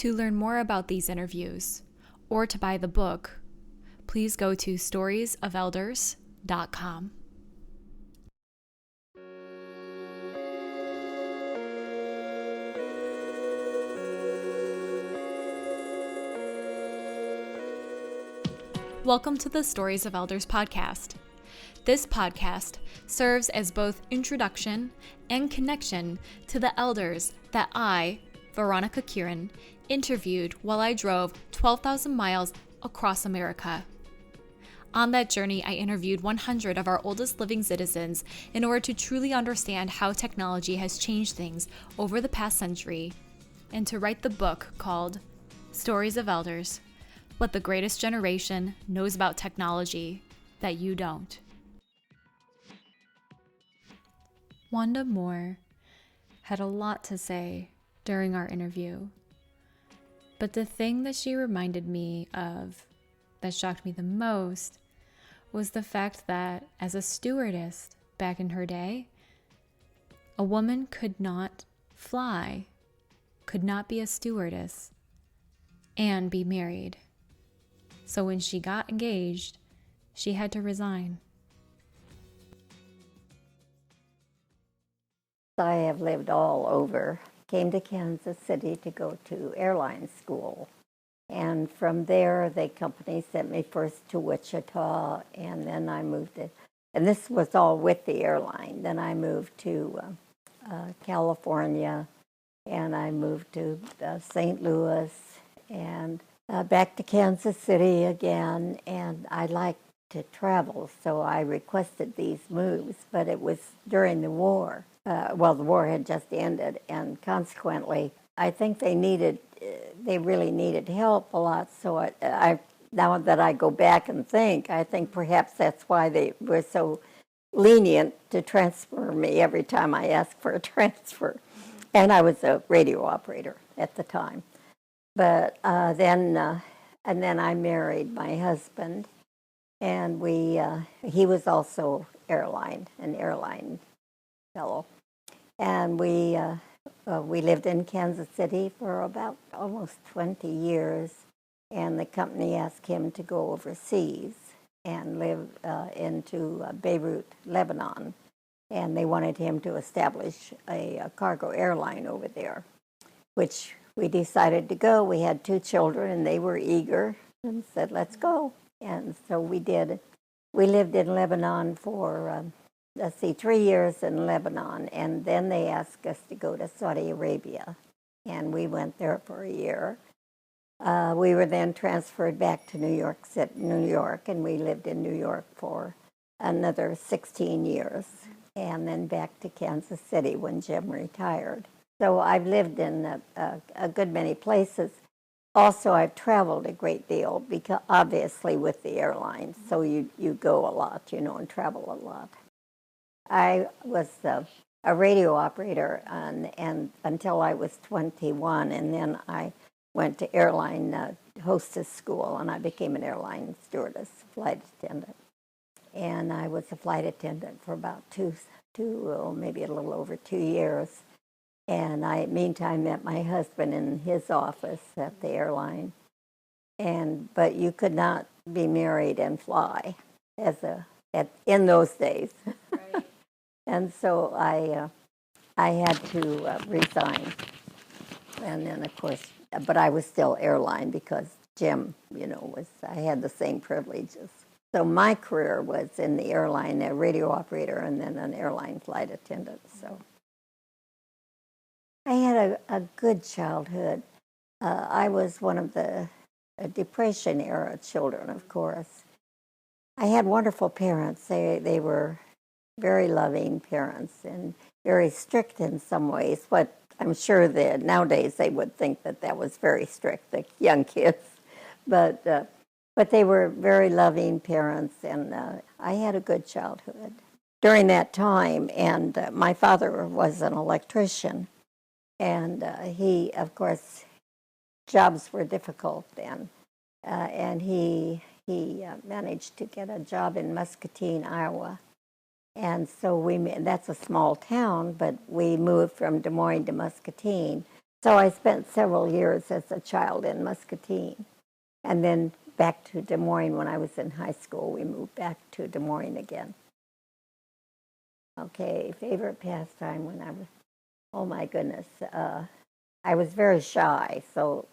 To learn more about these interviews or to buy the book, please go to storiesofelders.com. Welcome to the Stories of Elders podcast. This podcast serves as both introduction and connection to the elders that I, Veronica Kieran, interviewed while I drove 12,000 miles across America. On that journey, I interviewed 100 of our oldest living citizens in order to truly understand how technology has changed things over the past century, and to write the book called Stories of Elders: What the Greatest Generation Knows About Technology That You Don't. Wanda Moore had a lot to say during our interview, but the thing that she reminded me of that shocked me the most was the fact that as a stewardess back in her day, a woman could not fly, could not be a stewardess, and be married. So when she got engaged, she had to resign. I have lived all over. Came to Kansas City to go to airline school. And from there, the company sent me first to Wichita, and then I moved to, and this was all with the airline. Then I moved to California, and I moved to St. Louis, and back to Kansas City again. And I like to travel, so I requested these moves, but it was during the war. The war had just ended, and consequently, I think they really needed help a lot. So I now that I go back and think, I think perhaps that's why they were so lenient to transfer me every time I asked for a transfer. And I was a radio operator at the time. But then I married my husband, and he was also an airline fellow, and we lived in Kansas City for about almost 20 years, and the company asked him to go overseas and live into Beirut, Lebanon, and they wanted him to establish a cargo airline over there, which we decided to go. We had 2 children, and they were eager and said, let's go. And so we did. We lived in Lebanon for 3 years in Lebanon, and then they asked us to go to Saudi Arabia, and we went there for a year. We were then transferred back to New York, and we lived in New York for another 16 years, and then back to Kansas City when Jim retired. So I've lived in a good many places. Also, I've traveled a great deal, because obviously with the airlines, so you go a lot, and travel a lot. I was a radio operator and until I was 21, and then I went to airline hostess school, and I became an airline stewardess, flight attendant. And I was a flight attendant for about maybe a little over 2 years. And I, meantime, met my husband in his office at the airline. But you could not be married and fly in those days. Right. And so I had to resign. And then, of course, but I was still airline because Jim, I had the same privileges. So my career was in the airline, a radio operator, and then an airline flight attendant. So I had a good childhood. I was one of the Depression-era children, of course. I had wonderful parents. They were very loving parents and very strict in some ways, but I'm sure that nowadays they would think that was very strict, the young kids. But they were very loving parents, and I had a good childhood during that time. And my father was an electrician, and he, of course, jobs were difficult then, and he managed to get a job in Muscatine, Iowa. And so that's a small town, but we moved from Des Moines to Muscatine. So I spent several years as a child in Muscatine. And then back to Des Moines when I was in high school. We moved back to Des Moines again. Okay, favorite pastime when I was, oh my goodness. I was very shy so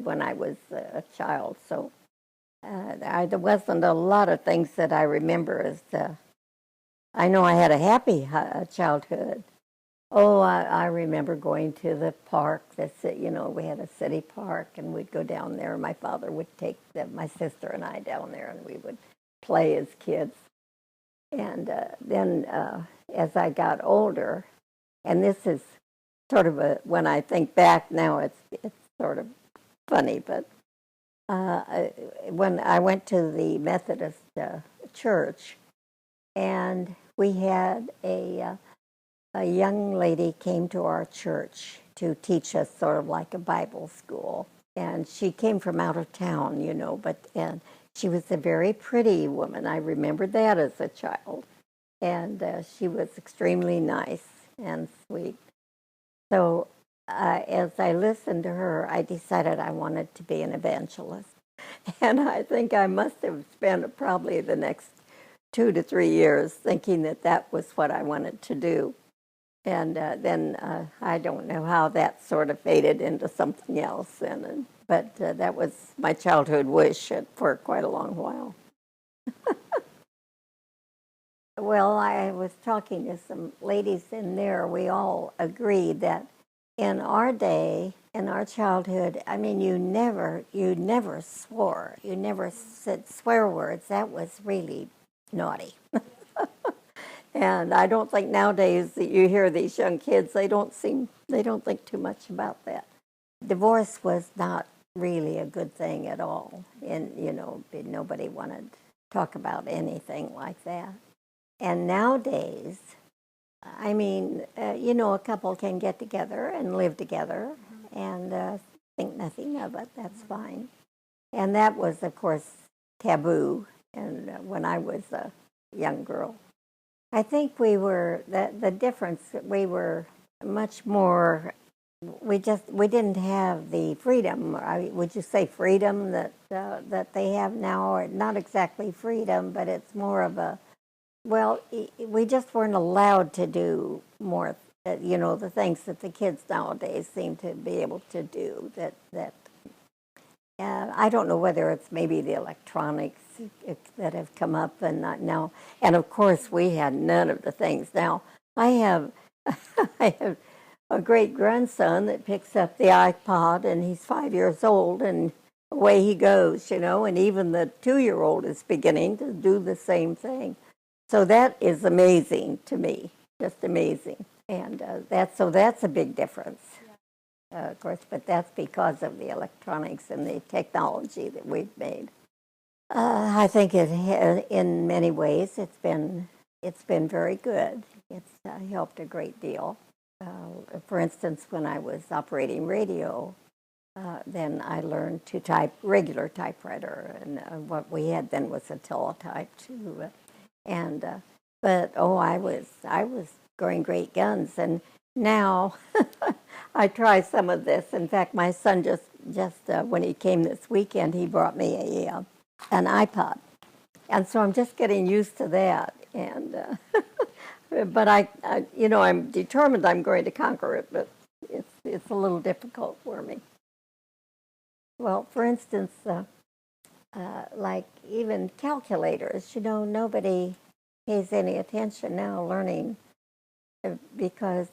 when I was a child. So there wasn't a lot of things that I remember as, I know I had a happy childhood. Oh, I remember going to the park. We had a city park, and we'd go down there. My father would take my sister and I down there, and we would play as kids. And then as I got older, and this is sort of when I think back now, it's sort of funny, but when I went to the Methodist church, and we had a young lady came to our church to teach us sort of like a Bible school. And she came from out of town, and she was a very pretty woman. I remembered that as a child. And she was extremely nice and sweet. So as I listened to her, I decided I wanted to be an evangelist. And I think I must have spent probably the next 2 to 3 years thinking that was what I wanted to do. And then I don't know how that sort of faded into something else. But that was my childhood wish for quite a long while. Well, I was talking to some ladies in there. We all agreed that in our day, in our childhood, I mean, you never swore. You never said swear words. That was really naughty. And I don't think nowadays that you hear these young kids, they don't think too much about that. Divorce was not really a good thing at all. And, nobody wanted to talk about anything like that. And nowadays, I mean, a couple can get together and live together and think nothing of it. That's fine. And that was, of course, taboo. And when I was a young girl, I think the difference, we were much more, we didn't have the freedom. Would you say freedom that they have now? Or not exactly freedom, but it's more of we just weren't allowed to do more, the things that the kids nowadays seem to be able to do. I don't know whether it's maybe the electronics that have come up and not now. And of course, we had none of the things. Now, I have a great grandson that picks up the iPod, and he's 5 years old, and away he goes, and even the 2-year-old is beginning to do the same thing. So that is amazing to me, just amazing. And that's a big difference. Of course, but that's because of the electronics and the technology that we've made. I think in many ways it's been very good. It's helped a great deal. For instance, when I was operating radio, then I learned to type regular typewriter, and what we had then was a teletype too. But I was going great guns, and now I try some of this. In fact, my son just when he came this weekend, he brought me an iPod, and so I'm just getting used to that. And but I'm determined I'm going to conquer it, but it's a little difficult for me. Well, for instance, like even calculators, nobody pays any attention now learning because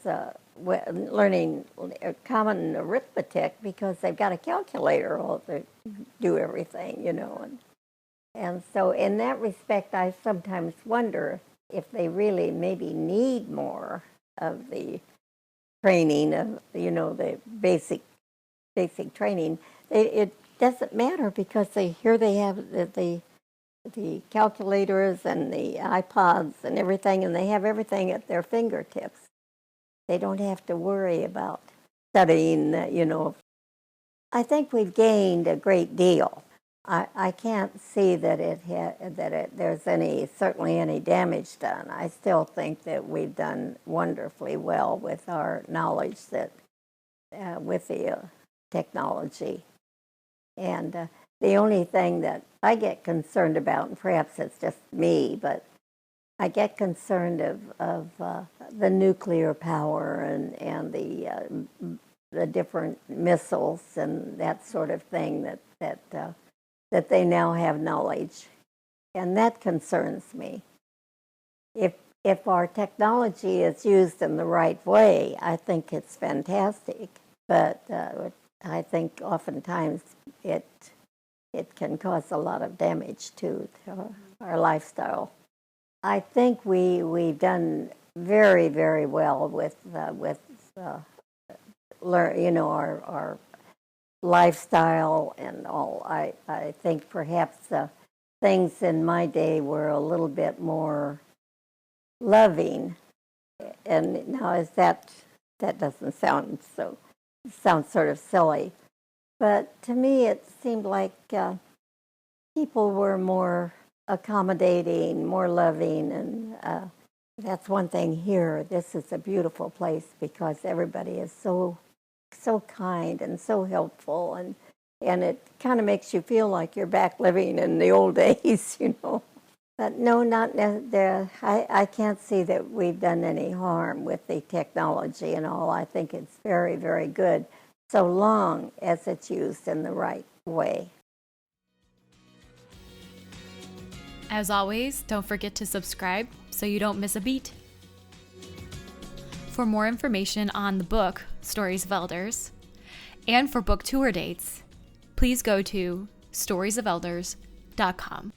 learning common arithmetic because they've got a calculator to do everything, and so in that respect, I sometimes wonder if they really maybe need more of the training of, the basic training. It doesn't matter because they have the calculators and the iPods and everything, and they have everything at their fingertips. They don't have to worry about studying, I think we've gained a great deal. I can't see that there's certainly any damage done. I still think that we've done wonderfully well with our knowledge that with the technology. And the only thing that I get concerned about, and perhaps it's just me, but I get concerned of the nuclear power and the different missiles and that sort of thing that they now have knowledge, and that concerns me. If our technology is used in the right way, I think it's fantastic. But I think oftentimes it can cause a lot of damage to our lifestyle. I think we've done very, very well with our lifestyle and all. I think perhaps things in my day were a little bit more loving, and now that doesn't sound so. It sounds sort of silly, but to me it seemed like people were more accommodating, more loving, and that's one thing here. This is a beautiful place because everybody is so kind and so helpful, and it kind of makes you feel like you're back living in the old days, But no, not there. I can't see that we've done any harm with the technology and all. I think it's very, very good, so long as it's used in the right way. As always, don't forget to subscribe so you don't miss a beat. For more information on the book, Stories of Elders, and for book tour dates, please go to storiesofelders.com.